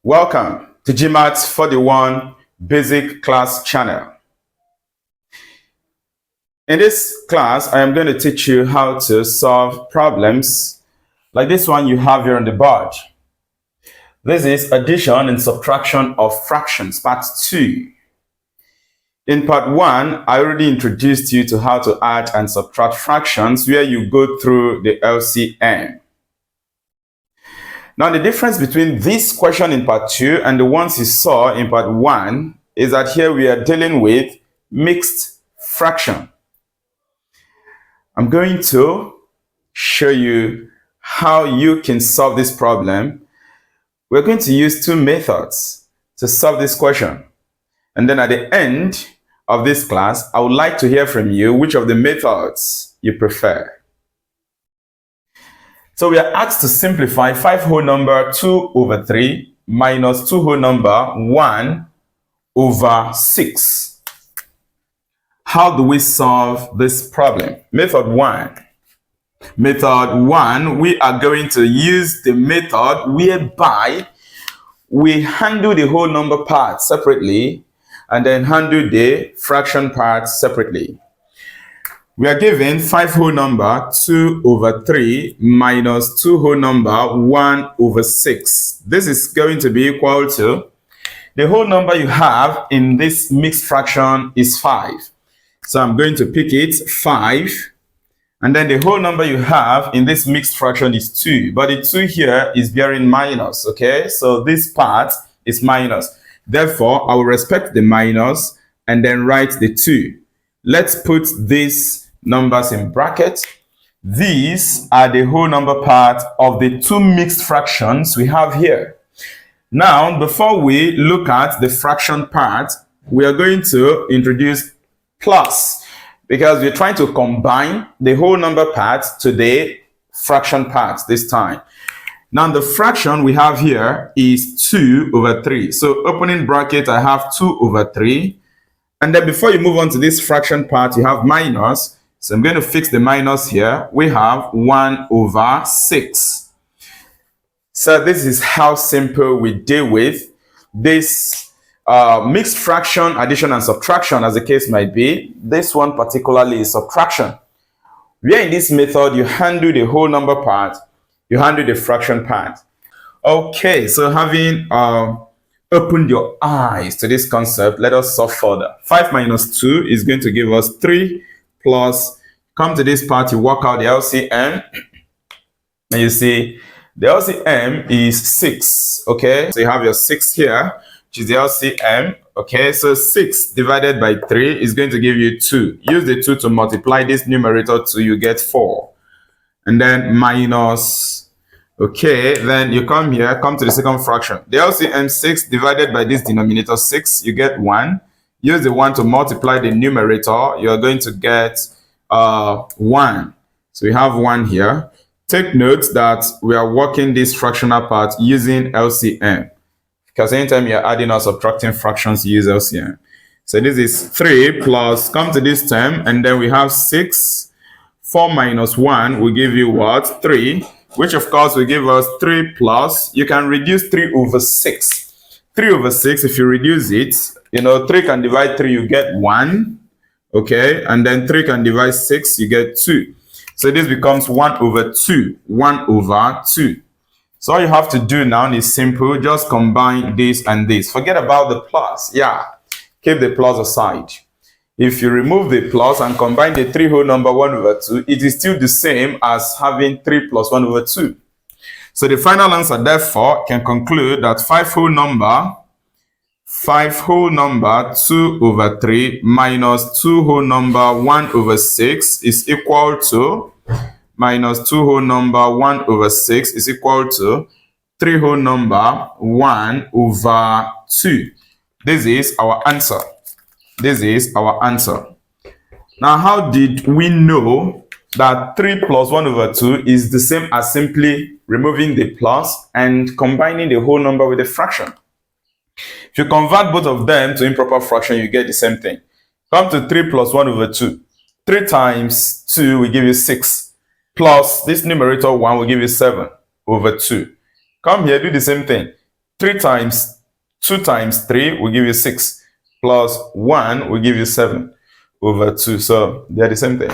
Welcome to GMAT 41 Basic Class channel. In this class, I am going to teach you how to solve problems like this one you have here on the board. This is addition and subtraction of fractions, part 2. In part 1, I already introduced you to how to add and subtract fractions where you go through the LCM. Now, the difference between this question in part 2 and the ones you saw in part 1 is that here we are dealing with mixed fraction. I'm going to show you how you can solve this problem. We're going to use two methods to solve this question. And then at the end of this class, I would like to hear from you which of the methods you prefer. So we are asked to simplify 5 whole number 2 over 3 minus 2 whole number 1 over 6. How do we solve this problem? Method 1. Method 1, we are going to use the method whereby we handle the whole number part separately and then handle the fraction part separately. We are given 5 whole number 2 over 3 minus 2 whole number 1 over 6. This is going to be equal to the whole number you have in this mixed fraction is 5. So I'm going to pick it 5. And then the whole number you have in this mixed fraction is 2. But the 2 here is bearing minus, okay? So this part is minus. Therefore, I will respect the minus and then write the 2. Let's put these numbers in brackets. These are the whole number part of the two mixed fractions we have here. Now, before we look at the fraction part, we are going to introduce plus, because we're trying to combine the whole number part to the fraction part this time. Now, the fraction we have here is 2 over 3. So, opening bracket, I have 2 over 3. And then before you move on to this fraction part, you have minus. So, I'm going to fix the minus here. We have 1 over 6. So, this is how simple we deal with this mixed fraction, addition and subtraction, as the case might be. This one particularly is subtraction. Where in this method, you handle the whole number part, you handle the fraction part. Okay, so having opened your eyes to this concept, let us solve further. 5 minus 2 is going to give us 3 plus, come to this part, you work out the LCM, and you see the LCM is 6, okay? So you have your 6 here, which is the LCM, okay? So 6 divided by 3 is going to give you 2. Use the 2 to multiply this numerator 2, you get 4. And then minus, okay, then you come here, come to the second fraction. The LCM 6 divided by this denominator 6, you get 1. Use the 1 to multiply the numerator, you're going to get 1. So we have 1 here. Take note that we are working this fractional part using LCM, because anytime you're adding or subtracting fractions, you use LCM. So this is 3 plus, come to this term, and then we have 6. 4 minus 1 will give you what? 3, which of course will give us 3 plus. You can reduce 3 over 6. 3 over 6, if you reduce it, 3 can divide 3, you get 1. Okay, and then 3 can divide 6, you get 2. So this becomes 1 over 2. 1 over 2. So all you have to do now is simple. Just combine this and this. Forget about the plus. Yeah, keep the plus aside. If you remove the plus and combine the 3 whole number 1 over 2, it is still the same as having 3 plus 1 over 2. So the final answer, therefore, can conclude that 5 whole number 2 over 3 minus 2 whole number 1 over 6 is equal to minus 2 whole number 1 over 6 is equal to 3 whole number 1 over 2. This is our answer. This is our answer. Now, how did we know that 3 plus 1 over 2 is the same as simply removing the plus and combining the whole number with a fraction? If you convert both of them to improper fraction, you get the same thing. Come to 3 plus 1 over 2. 3 times 2 will give you 6. Plus this numerator 1 will give you 7 over 2. Come here, do the same thing. 3 times 2 times 3 will give you 6, plus 1 will give you 7 over 2. So they're the same thing.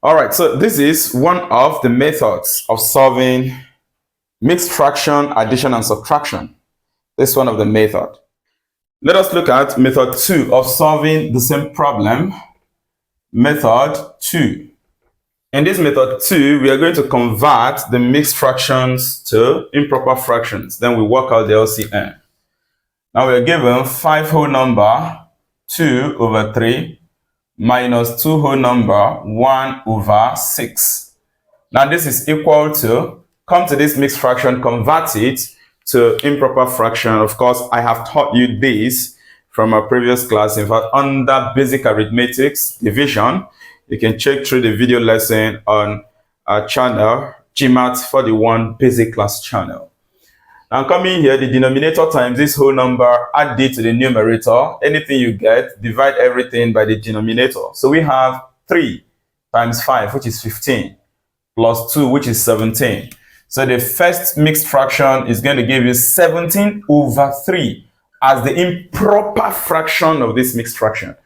All right, so this is one of the methods of solving mixed fraction, addition, and subtraction. This is one of the methods. Let us look at method 2 of solving the same problem. Method 2. In this method 2, we are going to convert the mixed fractions to improper fractions. Then we work out the LCM. Now we are given 5 whole number 2 over 3 minus 2 whole number 1 over 6. Now this is equal to, come to this mixed fraction, convert it to improper fraction. Of course, I have taught you this from a previous class. In fact, under basic arithmetics division, you can check through the video lesson on our channel, GMAT 41 basic class channel. Now coming here, the denominator times this whole number, add it to the numerator. Anything you get, divide everything by the denominator. So we have 3 times 5, which is 15, plus 2, which is 17. So the first mixed fraction is going to give you 17 over 3 as the improper fraction of this mixed fraction.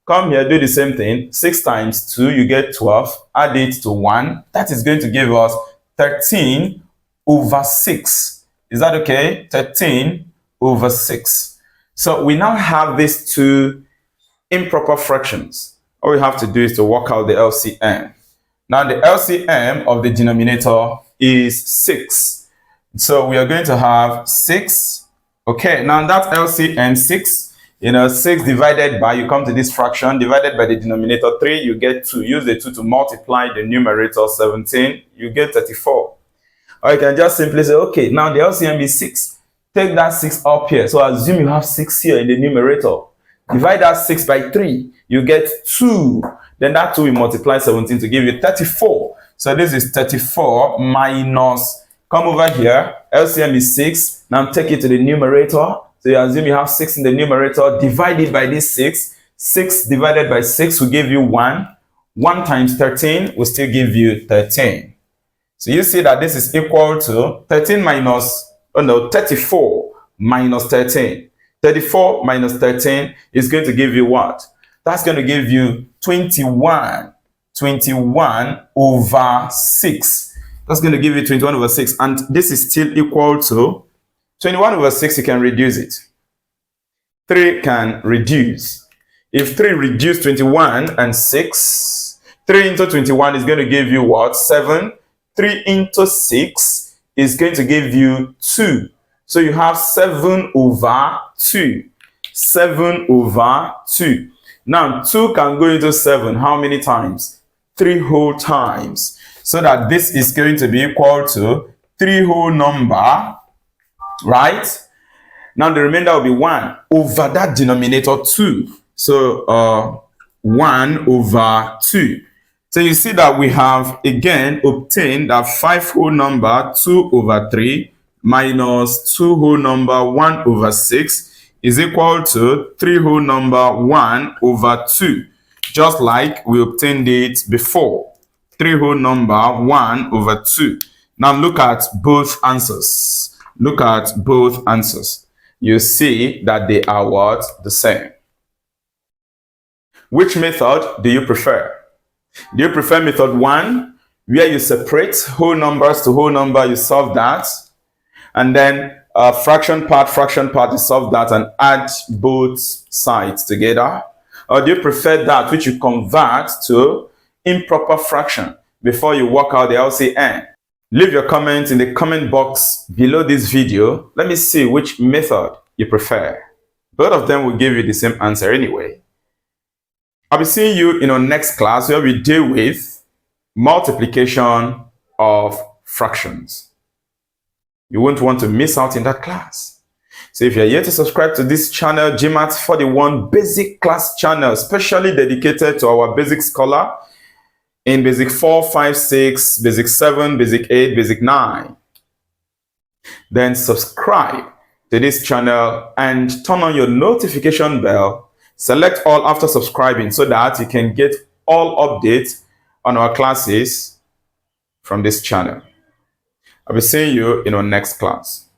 Come here, do the same thing. 6 times 2, you get 12. Add it to 1. That is going to give us 13 over 6. Is that okay? 13 over 6. So we now have these two improper fractions. All we have to do is to work out the LCM. Now the LCM of the denominator is 6. So we are going to have 6. Okay, now that LCM 6, 6 divided by, you come to this fraction, divided by the denominator 3, you get 2. Use the 2 to multiply the numerator 17, you get 34. Or you can just simply say, okay, now the LCM is 6. Take that 6 up here. So assume you have 6 here in the numerator. Divide that 6 by 3, you get 2. Then that 2 will multiply 17 to give you 34. So this is 34 minus, come over here, LCM is 6. Now take it to the numerator. So you assume you have 6 in the numerator, divide it by this 6. 6 divided by 6 will give you 1. 1 times 13 will still give you 13. So you see that this is equal to 34 minus 13. 34 minus 13 is going to give you what? That's going to give you 21. 21 over 6. That's going to give you 21 over 6. And this is still equal to 21 over 6, you can reduce it. 3 can reduce. If 3 reduce 21 and 6, 3 into 21 is going to give you what? 7. 3 into 6 is going to give you 2. So you have 7 over 2. 7 over 2. Now 2 can go into 7 how many times? 3 whole times. So that this is going to be equal to 3 whole number, right? Now the remainder will be 1 over that denominator 2. So 1 over 2. So you see that we have again obtained that 5 whole number 2 over 3 minus 2 whole number 1 over 6 is equal to 3 whole number 1 over 2. Just like we obtained it before. 3 whole number 1 over 2. Now look at both answers. Look at both answers. You see that they are what? The same. Which method do you prefer? Do you prefer method 1, where you separate whole numbers to whole number, you solve that, and then fraction part, you solve that and add both sides together? Or do you prefer that which you convert to improper fraction before you work out the LCM? Leave your comments in the comment box below this video. Let me see which method you prefer. Both of them will give you the same answer anyway. I'll be seeing you in our next class where we deal with multiplication of fractions. You won't want to miss out in that class. So if you're yet to subscribe to this channel, GMAT 41 basic class channel, specially dedicated to our basic scholar in basic 4, 5, 6, basic 7, basic 8, basic 9, then subscribe to this channel and turn on your notification bell. Select all after subscribing so that you can get all updates on our classes from this channel. I'll be seeing you in our next class.